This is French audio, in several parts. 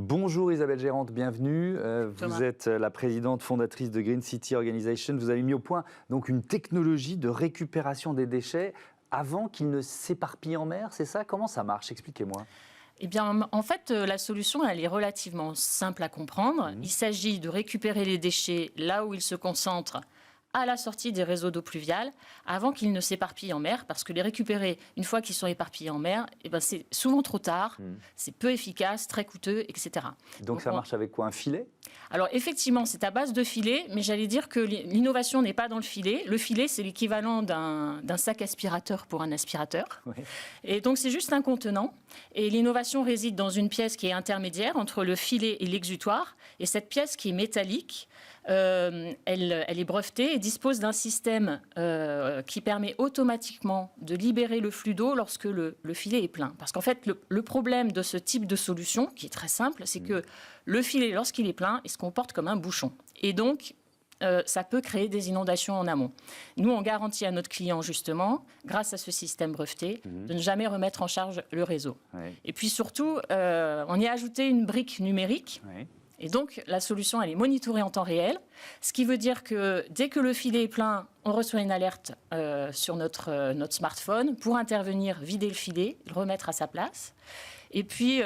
Bonjour Isabelle Gérante, bienvenue. Vous êtes la présidente fondatrice de Green City Organization. Vous avez mis au point donc une technologie de récupération des déchets avant qu'ils ne s'éparpillent en mer, c'est ça? Comment ça marche? Expliquez-moi. Eh bien, en fait, la solution, elle est relativement simple à comprendre. Il s'agit de récupérer les déchets là où ils se concentrent à la sortie des réseaux d'eau pluviale, avant qu'ils ne s'éparpillent en mer, parce que les récupérer une fois qu'ils sont éparpillés en mer, eh ben, c'est souvent trop tard, c'est peu efficace, très coûteux, etc. Donc ça marche avec quoi? Un filet? Alors effectivement, c'est à base de filet, mais j'allais dire que l'innovation n'est pas dans le filet. Le filet, c'est l'équivalent d'un sac aspirateur pour un aspirateur. Oui. Et donc c'est juste un contenant. Et l'innovation réside dans une pièce qui est intermédiaire entre le filet et l'exutoire. Et cette pièce qui est métallique, elle est brevetée et dispose d'un système qui permet automatiquement de libérer le flux d'eau lorsque le filet est plein. Parce qu'en fait, le problème de ce type de solution, qui est très simple, c'est que le filet, lorsqu'il est plein, il se comporte comme un bouchon. Et donc, ça peut créer des inondations en amont. Nous, on garantit à notre client, justement, grâce à ce système breveté, de ne jamais remettre en charge le réseau. Oui. Et puis surtout, on y a ajouté une brique numérique. Oui. Et donc, la solution, elle est monitorée en temps réel, ce qui veut dire que dès que le filet est plein, on reçoit une alerte sur notre smartphone pour intervenir, vider le filet, le remettre à sa place. Et puis,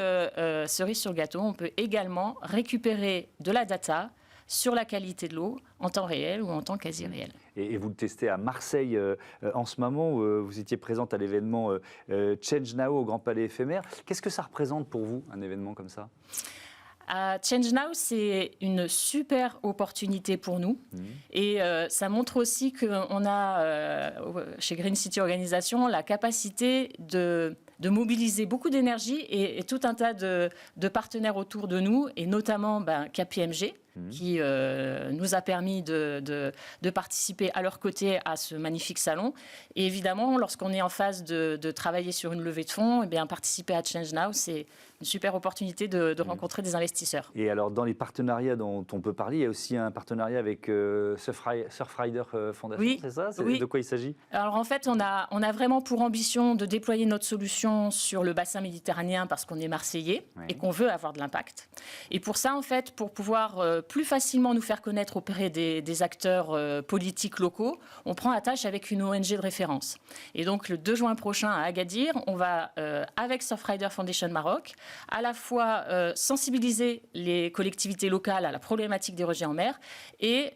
cerise sur le gâteau, on peut également récupérer de la data sur la qualité de l'eau en temps réel ou en temps quasi réel. Et vous le testez à Marseille en ce moment, où vous étiez présente à l'événement Change Now au Grand Palais éphémère. Qu'est-ce que ça représente pour vous, un événement comme ça ? Change Now, c'est une super opportunité pour nous. Et ça montre aussi qu'on a, chez Green City Organization, la capacité de mobiliser beaucoup d'énergie et tout un tas de partenaires autour de nous, et notamment KPMG, qui nous a permis de participer à leur côté à ce magnifique salon. Et évidemment, lorsqu'on est en phase de travailler sur une levée de fonds, eh bien, participer à Change Now, c'est une super opportunité de rencontrer des investisseurs. Et alors, dans les partenariats dont on peut parler, il y a aussi un partenariat avec Surfrider Foundation, oui, c'est ça? Oui. De quoi il s'agit? Alors, en fait, on a vraiment pour ambition de déployer notre solution sur le bassin méditerranéen parce qu'on est marseillais, oui, et qu'on veut avoir de l'impact. Et pour ça, en fait, pour pouvoir plus facilement nous faire connaître auprès des acteurs politiques locaux, on prend attache avec une ONG de référence. Et donc, le 2 juin prochain à Agadir, on va, avec Surfrider Foundation Maroc, à la fois sensibiliser les collectivités locales à la problématique des rejets en mer et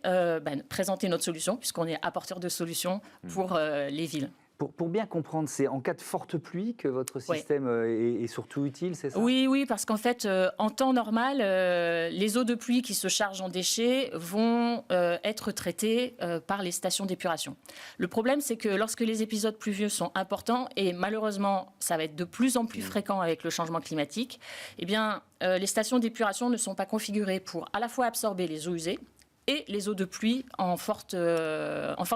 présenter notre solution, puisqu'on est apporteur de solutions pour les villes. Pour bien comprendre, c'est en cas de forte pluie que votre système est surtout utile, c'est ça? Oui, parce qu'en fait, en temps normal, les eaux de pluie qui se chargent en déchets vont être traitées par les stations d'épuration. Le problème, c'est que lorsque les épisodes pluvieux sont importants, et malheureusement, ça va être de plus en plus fréquent avec le changement climatique, eh bien, les stations d'épuration ne sont pas configurées pour à la fois absorber les eaux usées et les eaux de pluie en forte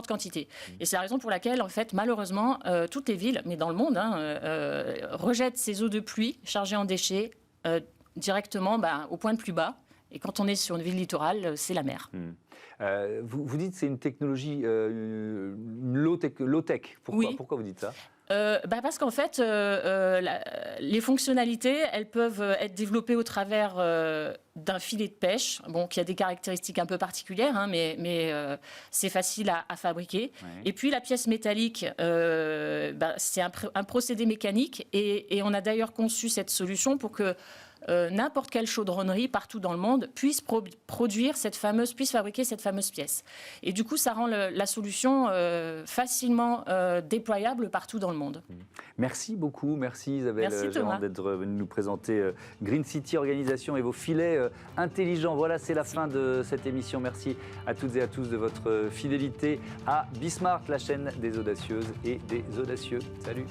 quantité. Et c'est la raison pour laquelle, en fait, malheureusement, toutes les villes, mais dans le monde, rejettent ces eaux de pluie chargées en déchets directement au point le plus bas. Et quand on est sur une ville littorale, c'est la mer. Vous dites que c'est une technologie low-tech. Pourquoi vous dites ça? Parce qu'en fait, les fonctionnalités, elles peuvent être développées au travers d'un filet de pêche, qui a des caractéristiques un peu particulières, mais c'est facile à fabriquer. Ouais. Et puis la pièce métallique, c'est un procédé mécanique, et on a d'ailleurs conçu cette solution pour que n'importe quelle chaudronnerie partout dans le monde puisse fabriquer cette fameuse pièce. Et du coup, ça rend la solution facilement déployable partout dans le monde. Merci beaucoup, merci Isabelle Gérante d'être venue nous présenter Green City Organisation et vos filets intelligents. Voilà, c'est la fin de cette émission. Merci à toutes et à tous de votre fidélité à Bismart, la chaîne des audacieuses et des audacieux. Salut.